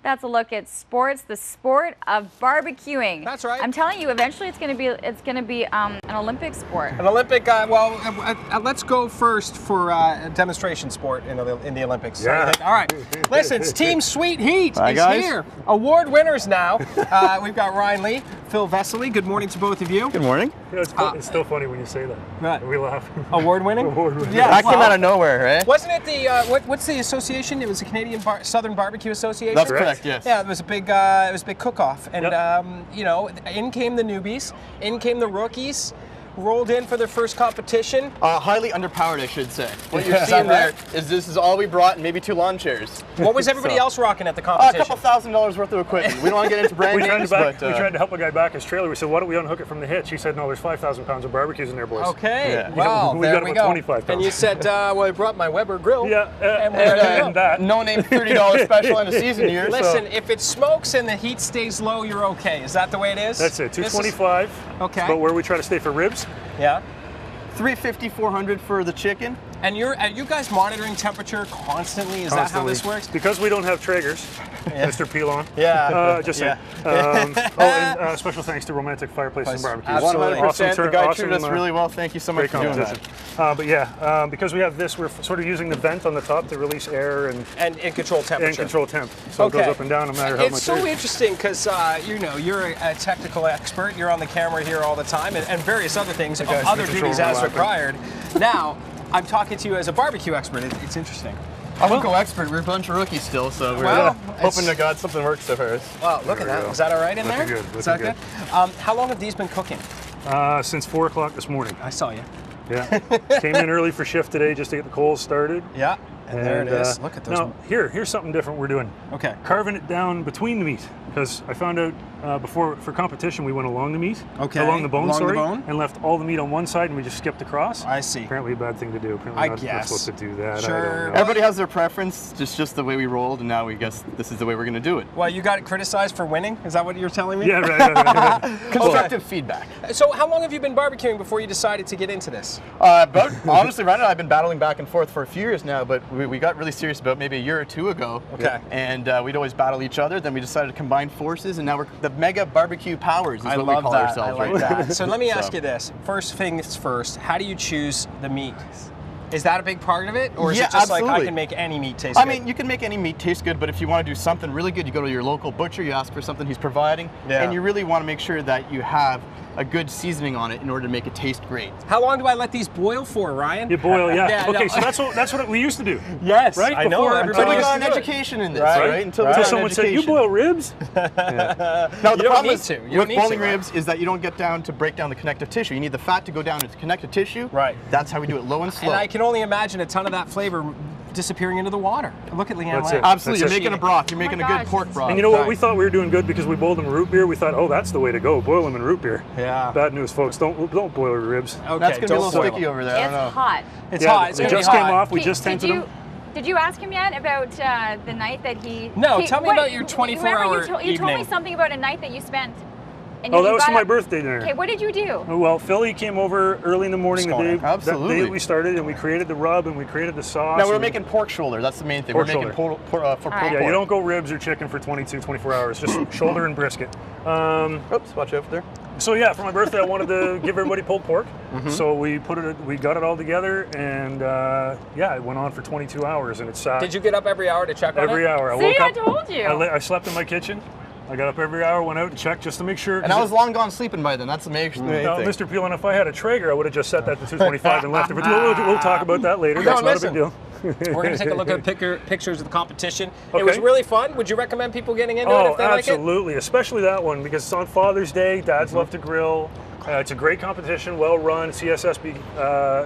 That's a look at sports, the sport of barbecuing. That's right. I'm telling you, eventually it's going to be an Olympic sport. An Olympic, let's go first for a demonstration sport in the Olympics. Yeah. All right. Listen, it's Team Sweet Heat Hi, is guys. here. Award winners now. We've got Ryan Lee, Phil Vesely. Good morning to both of you. Good morning. Yeah, it's still funny when you say that. Right. We laugh. Award winning? Award winning. Yeah. That came out of nowhere, right? Wasn't it the what's the association? It was the Canadian Southern Barbecue Association. That's correct. Yes. Yeah, it was a big cook-off, and you know, in came the newbies, in came the rookies, rolled in for their first competition. Highly underpowered, I should say. What you're seeing there is this is all we brought, and maybe 2 lawn chairs. What was everybody else rocking at the A competition? couple $1,000 worth of equipment. We don't want to get into brand We names, tried but to help a guy back his trailer. We said, why don't we unhook it from the hitch? He said, no, there's 5,000 pounds of barbecues in there, boys. Okay, Yeah. wow, We there got we about go. 25 pounds. And you said, well, I brought my Weber grill. Yeah, and we're ready to go. that. no name $30 special in a season year. Listen, if it smokes and the heat stays low, you're okay. Is that the way it is? That's it, This is- 225. Okay. But where we try to stay for ribs. Yeah. So $350, $400 for the chicken. And are you guys monitoring temperature constantly? Is that how this works? Because we don't have Traegers, Mr. Pilon. Yeah. Just Yeah. saying. And special thanks to Romantic Fireplace and Barbecue. Absolutely. 100%. The guy Awesome, treated us really well. Thank you so much Great for doing competition. that. But yeah, because we have this, we're sort of using the vent on the top to release air and control temperature. control temp. So it goes up and down no matter how much It's so there is. interesting because you know, you're a technical expert. You're on the camera here all the time, and various other things, guys other can duties control as overlapping. required. Now, I'm talking to you as a barbecue expert. It's interesting. I won't go expert. We're a bunch of rookies still, so we're Well, hoping to God something works so far. Wow, look at that. go. Is that all right in Looking there? good, Is that looking good? How long have these been cooking? Since 4 o'clock this morning. I saw you. Yeah. Came in early for shift today just to get the coals started. Yeah. And there it is. Look at those. Now, here's something different we're doing. Okay. Carving it down between the meat. Because I found out before, for competition, we went along the meat. Okay. Along the bone, Along the sorry. bone? And left all the meat on one side and we just skipped across. I see. Apparently a bad thing to do. Apparently I not guess. supposed to do that. Sure. I don't know. Everybody has their preference, just the way we rolled, and now we guess this is the way we're going to do it. Well, you got criticized for winning? Is that what you're telling me? Yeah, right. Constructive feedback. So how long have you been barbecuing before you decided to get into this? But honestly, Ryan and I have been battling back and forth for a few years now, but we got really serious about maybe a year or two ago. Okay. And we'd always battle each other. Then we decided to combine forces, and now we're the mega barbecue powers is I what we love call that. ourselves. I like right? that. So let me ask So. you this. First things first, how do you choose the meat? Is that a big part of it? Or is Yeah, it just like I absolutely. can make any meat taste I good? mean, you can make any meat taste good, but if you want to do something really good, you go to your local butcher, you ask for something he's providing, Yeah. and you really want to make sure that you have a good seasoning on it in order to make it taste great. How long do I let these boil for, Ryan? You boil, yeah. Yeah, okay, no. so that's what we used to do. Yes, Right? I know. Before So Everybody we used got to an do it. education in this, Right. right? Until Right. we So got an someone said, you education. boil ribs? Now You the don't problem need is to. You don't with need boiling to, right? ribs is that you don't get down to break down the connective tissue. You need the fat to go down into connective tissue. Right. That's how we do it, low and slow. And I can only imagine a ton of that flavor disappearing into the water. Look at Leanne That's Lamb. it. Absolutely, That's you're it. making a broth. You're Oh my making a good gosh, pork this is- broth. And you know what? Right. We thought we were doing good because we boiled them in root beer. We thought, oh, that's the way to go. Boil them in root beer. Yeah. Bad news, folks. Don't boil your ribs. Okay, That's gonna be a don't little boil sticky them. over there. I don't know. It's hot. It's Yeah, hot. It's they gonna be just came hot. off. We Pete, just tented them. Did you ask him yet about the night that he? No, tell me about your 24-hour remember you told me evening. something about a night that you spent. And Oh, you that was got for my up- birthday dinner. Okay, what did you do? Well, Philly came over early in the morning the day, Absolutely. that day that we started, and we created the rub and we created the sauce. Now we're and- making pork shoulder. That's the main thing. Pork we're making shoulder. for right. Yeah, you don't go ribs or chicken for 22, 24 hours. Just shoulder and brisket. Oops, watch out there. So yeah, for my birthday, I wanted to give everybody pulled pork. Mm-hmm. So we got it all together, and yeah, it went on for 22 hours, and it's Did you get up every hour to check on it? every hour. See, I told you. I slept in my kitchen. I got up every hour, went out and checked just to make sure. And I was long gone sleeping by then. That's the main thing. Mr. Peelan, if I had a Traeger, I would have just set that to 225 and left it. But we'll talk about that later. That's not a big deal. We're going to take a look at pictures of the competition. It was Okay. really fun. Would you recommend people getting into it Oh, if they like it? absolutely. Especially that one because it's on Father's Day. Dads love to grill. It's a great competition, well run.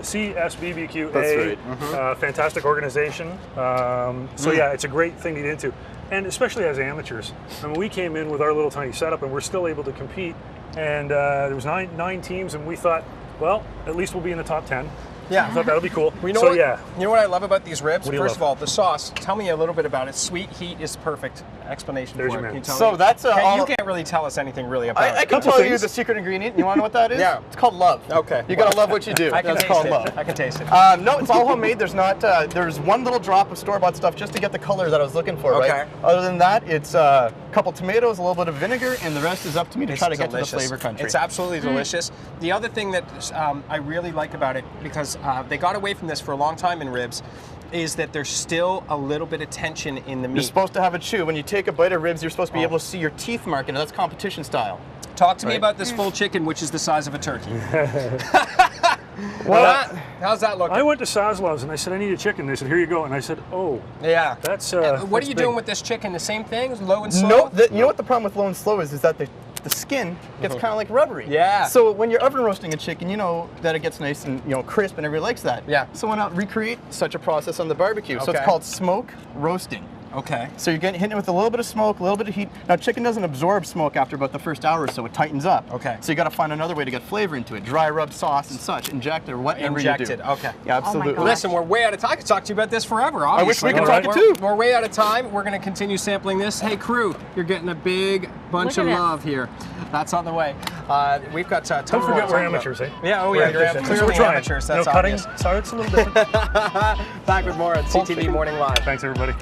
CSBBQA, That's right. fantastic organization. So yeah, it's a great thing to get into, and especially as amateurs. I mean, we came in with our little tiny setup, and we're still able to compete. And there was nine teams, and we thought, well, at least we'll be in the top 10. Yeah. I thought that'll be cool. Well, you know what I love about these ribs? What do you First love? of all, the sauce. Tell me a little bit about it. Sweet Heat is perfect. explanation There's for your it. Can man. you tell So me? that's You can't really tell us anything really about I it. can Couple tell you things. the secret ingredient. You want to know what that is? Yeah. It's called love. Okay. You gotta love what you do. I can That's taste called it. love. I can taste it. No, it's all homemade. There's not. There's one little drop of store-bought stuff just to get the color that I was looking for. Okay. Right. Other than that, it's a couple tomatoes, a little bit of vinegar, and the rest is up to me to It's try to get delicious. to the flavor country. It's absolutely delicious. The other thing that I really like about it, because they got away from this for a long time in ribs, is that there's still a little bit of tension in the meat. You're supposed to have a chew. When you take a bite of ribs, you're supposed to be Oh. able to see your teeth marking. That's competition style. Talk to me Right. about this full chicken, which is the size of a turkey. Well, How's that looking? I went to Sazlov's and I said, I need a chicken. They said, here you go. And I said, oh, Yeah. that's What are that's you big. doing with this chicken? The same thing? Low and slow? No, you know what the problem with low and slow is that the skin gets kind of like rubbery. Yeah. So when you're oven roasting a chicken, you know that it gets nice and crisp, and everybody likes that. Yeah. So why not recreate such a process on the barbecue? So Okay. it's called smoke roasting. Okay. So you're getting hitting it with a little bit of smoke, a little bit of heat. Now chicken doesn't absorb smoke after about the first hour or so. It tightens up. Okay. So you got to find another way to get flavor into it. Dry rub sauce and such. Inject or whatever you do. Injected. Okay. Yeah, absolutely. gosh. Listen, we're way out of time. I could talk to you about this forever, I wish we obviously. could talk it We're- too. We're way out of time. We're going to continue sampling this. Hey, crew, you're getting a big bunch Look of at it. love here. That's on the way. We've got Don't ton more forget to we're talk about. amateurs, eh? Yeah, oh We're yeah, you're amateurs. clearly We're trying. amateurs. That's cutting. obvious. Sorry, it's a little different. Back with more on CTV Morning Live. Thanks, everybody.